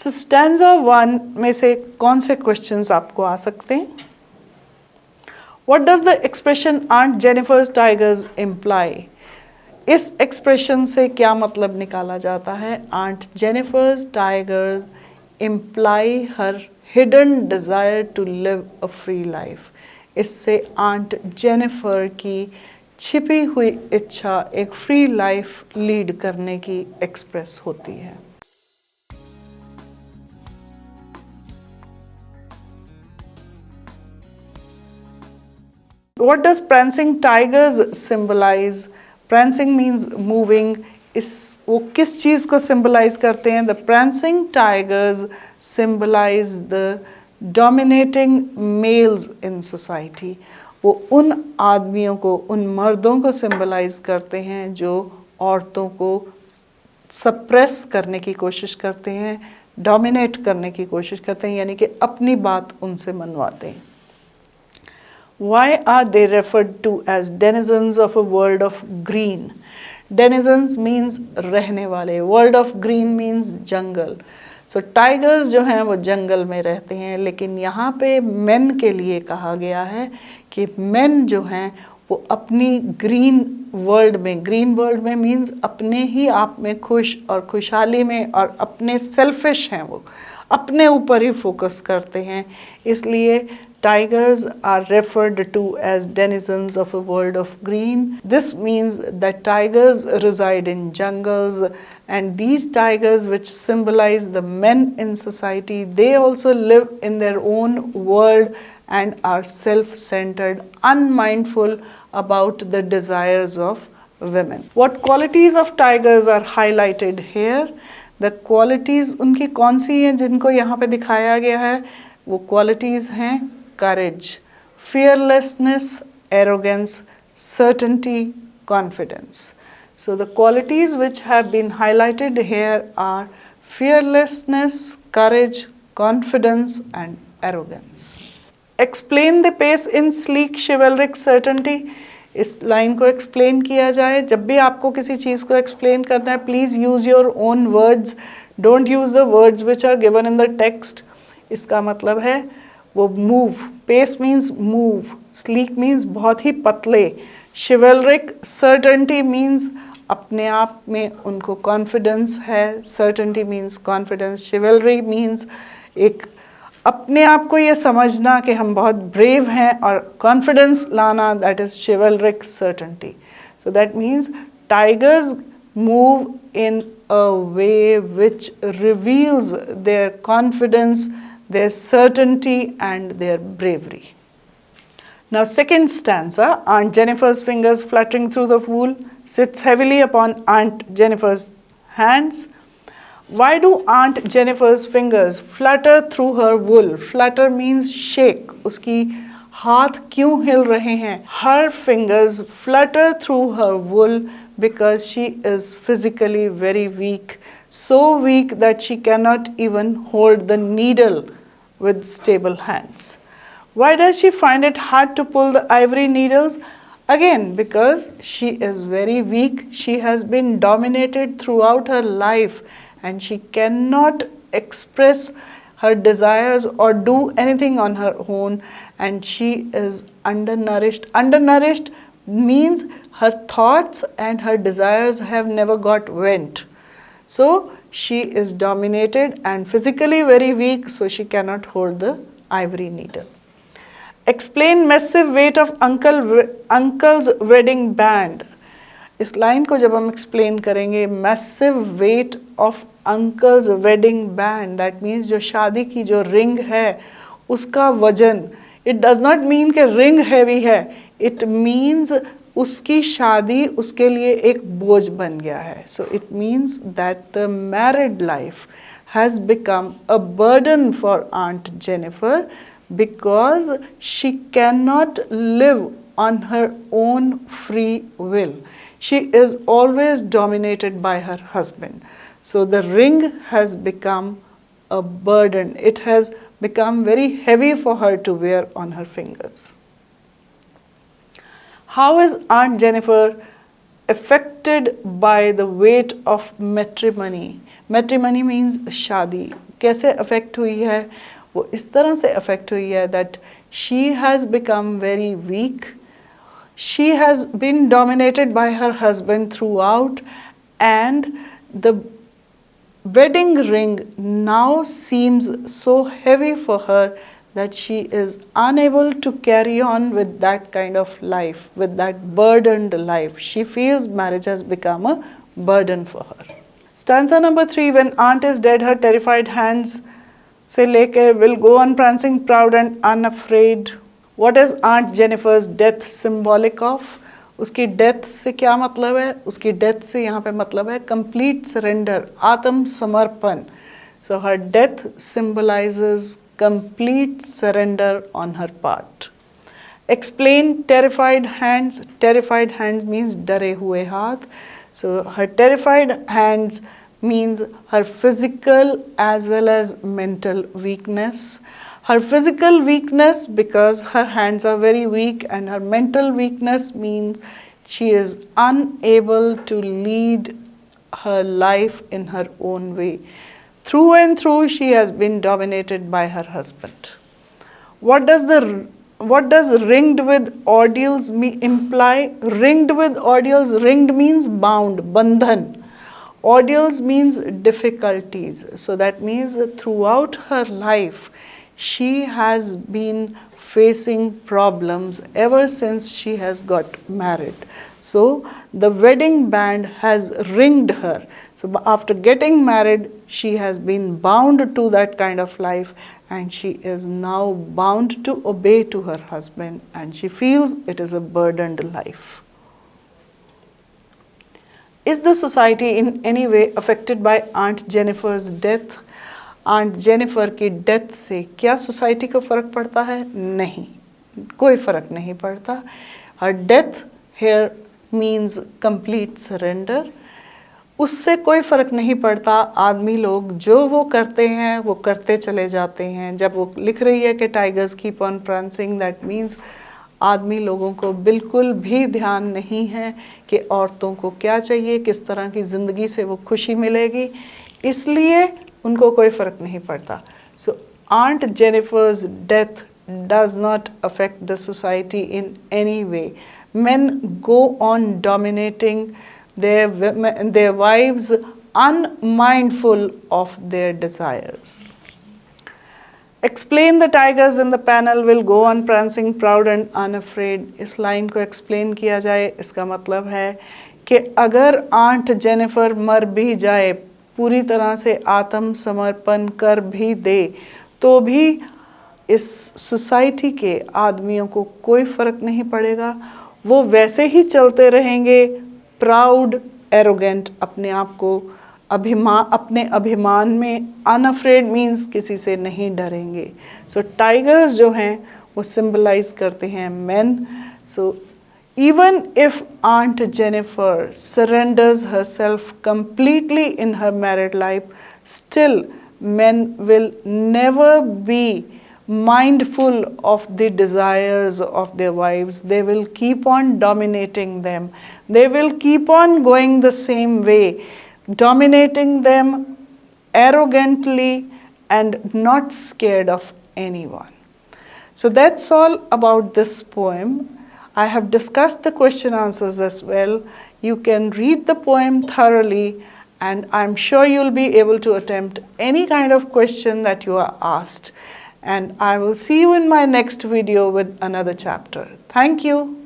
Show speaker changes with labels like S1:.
S1: सो stanza 1 में से कौन से क्वेश्चंस आपको आ सकते हैं? What does the expression Aunt Jennifer's tigers imply? इस एक्सप्रेशन से क्या मतलब निकाला जाता है? Aunt Jennifer's tigers imply her hidden desire to live a free life. इससे आंट जेनिफर की छिपी हुई इच्छा एक फ्री लाइफ लीड करने की एक्सप्रेस होती है। What does prancing tigers symbolize? Prancing means moving. वो किस चीज़ को symbolize करते हैं? The prancing tigers symbolize the dominating males in society. वो उन आदमियों को, उन मर्दों को symbolize करते हैं जो औरतों को suppress करने की कोशिश करते हैं, dominate करने की कोशिश करते हैं, यानी कि अपनी बात उनसे मनवाते हैं। Why are they referred to as denizens of a world of green? Denizens means रहने वाले, world of green means jungle. So tigers जो हैं वो जंगल में रहते हैं, लेकिन यहाँ पे men के लिए कहा गया है कि men जो हैं वो अपनी green world में means अपने ही आप में खुश और खुशहाली में और अपने selfish हैं, वो अपने ऊपर ही फोकस करते हैं, इसलिए tigers are referred to as denizens of a world of green. This means that tigers reside in jungles, and these tigers, which symbolize the men in society, they also live in their own world and are self-centered, unmindful about the desires of women. What qualities of tigers are highlighted here? The qualities उनकी कौन सी हैं जिनको यहाँ पे दिखाया गया है? वो qualities हैं courage, fearlessness, arrogance, certainty, confidence. So the qualities which have been highlighted here are fearlessness, courage, confidence and arrogance. Explain the pace in sleek chivalric certainty. इस लाइन को एक्सप्लेन किया जाए। जब भी आपको किसी चीज़ को एक्सप्लेन करना है, please use your own words, don't use the words which are given in the text. इसका मतलब है वो move, pace means move, sleek means बहुत ही पतले, शिवलरिक सर्टेनिटी मीन्स अपने आप में उनको कॉन्फिडेंस है, सर्टेनिटी मीन्स कॉन्फिडेंस, शिवलरी मीन्स एक अपने आप को ये समझना कि हम बहुत ब्रेव हैं और कॉन्फिडेंस लाना, that is chivalric certainty. So that means tigers move in a way which reveals their confidence, their certainty and their bravery. Now second stanza, Aunt Jennifer's fingers fluttering through the wool sits heavily upon Aunt Jennifer's hands. Why do Aunt Jennifer's fingers flutter through her wool? Flutter means shake. उसकी हाथ क्यों हिल रहे हैं? Her fingers flutter through her wool because she is physically very weak, so weak that she cannot even hold the needle with stable hands. Why does she find it hard to pull the ivory needles? Again, because she is very weak. She has been dominated throughout her life and she cannot express her desires or do anything on her own, and she is undernourished. Undernourished means her thoughts and her desires have never got vent. So she is dominated and physically very weak, so she cannot hold the ivory needle. Explain massive weight of uncle's wedding band. इस line को जब हम explain करेंगे, massive weight of uncle's wedding band, that means जो शादी की जो ring है उसका वजन, it does not mean कि रिंग हैवी है, it means उसकी शादी उसके लिए एक बोझ बन गया है। So it means that the married life has become a burden for aunt Jennifer because she can not live on her own free will. She is always dominated by her husband. So the ring has become a burden. It has become very heavy for her to wear on her fingers. How is Aunt Jennifer affected by the weight of matrimony? Matrimony means shadi. कैसे affect हुई है? वो इस तरह से affect हुई है that she has become very weak, she has been dominated by her husband throughout, and the wedding ring now seems so heavy for her that she is unable to carry on with that kind of life, with that burdened life. She feels marriage has become a burden for her. Stanza number 3, when aunt is dead, her terrified hands se leke will go on prancing proud and unafraid. What is Aunt Jennifer's death symbolic of? उसकी death से क्या मतलब है? उसकी death से यहाँ पे मतलब है कंप्लीट सरेंडर, आत्म समर्पण. So her death symbolizes complete surrender on her part. Explain terrified hands. Terrified hands means डरे हुए हाथ. So her terrified hands means her physical as well as mental weakness. Her physical weakness because her hands are very weak, and her mental weakness means she is unable to lead her life in her own way. Through and through she has been dominated by her husband. What does ringed with ordeals imply? Ringed with ordeals, ringed means bound, bandhan. Ordeals means difficulties. So that means that throughout her life, she has been facing problems ever since she has got married. So the wedding band has ringed her. So after getting married, she has been bound to that kind of life, and she is now bound to obey to her husband, and she feels it is a burdened life. Is the society in any way affected by Aunt Jennifer's death? Aunt Jennifer की death से क्या society को फ़र्क पड़ता है? नहीं, कोई फ़र्क नहीं पड़ता. Her death here means complete surrender. उससे कोई फ़र्क नहीं पड़ता. आदमी लोग जो वो करते हैं वो करते चले जाते हैं. जब वो लिख रही है कि tigers keep on prancing, that means आदमी लोगों को बिल्कुल भी ध्यान नहीं है कि औरतों को क्या चाहिए, किस तरह की ज़िंदगी से वो खुशी मिलेगी, इसलिए उनको कोई फ़र्क नहीं पड़ता. So aunt Jennifer's death does not affect the society in any way. Men go on dominating their wives, unmindful of their desires. Explain the tigers in the panel will go on prancing proud and unafraid. इस line को explain किया जाए. इसका मतलब है कि अगर aunt Jennifer मर भी जाए, पूरी तरह से आत्म समर्पण कर भी दे, तो भी इस सोसाइटी के आदमियों को कोई फ़र्क नहीं पड़ेगा. वो वैसे ही चलते रहेंगे, प्राउड, एरोगेंट, अपने आप को अपने अभिमान में. अनअफ्रेड मीन्स किसी से नहीं डरेंगे. सो टाइगर्स जो हैं वो सिंबलाइज करते हैं main. So even if Aunt Jennifer surrenders herself completely in her married life, still men will never be mindful of the desires of their wives. They will keep on dominating them. They will keep on going the same way, dominating them arrogantly and not scared of anyone. So that's all about this poem. I have discussed the question answers as well. You can read the poem thoroughly, and I'm sure you'll be able to attempt any kind of question that you are asked. And I will see you in my next video with another chapter. Thank you.